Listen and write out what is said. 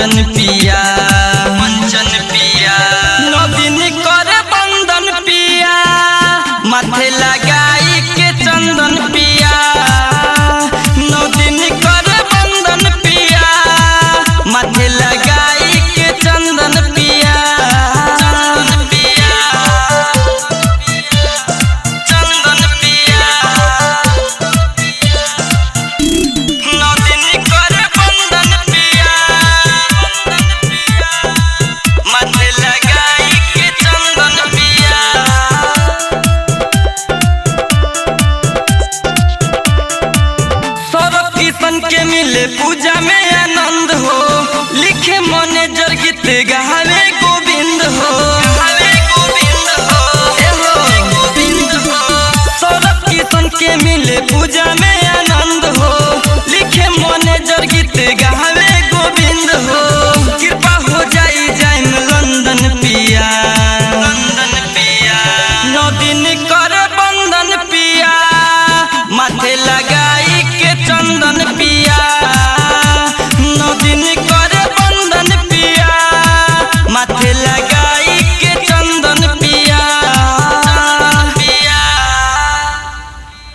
मंचन पिया नदीन कर बंदन पिया माथे लगाई के चंदन पिया नदीन कर बंदन पिया माथे लगाई के चंदन पिया चंदन पिया नदीन कर बंदन पिया माथे लगाई के चंदन पिया सौरभ किशन के मिले पूजा में आनंद हो लिखे मैनेजर गीत गावे गोविंद हो सौरभ किशन के मिले पूजा में आनंद हो लिखे मैनेजर गीत गावे गोविंद हो कृपा हो जाई जाए लंदन पिया नदीन कर बंदन पिया।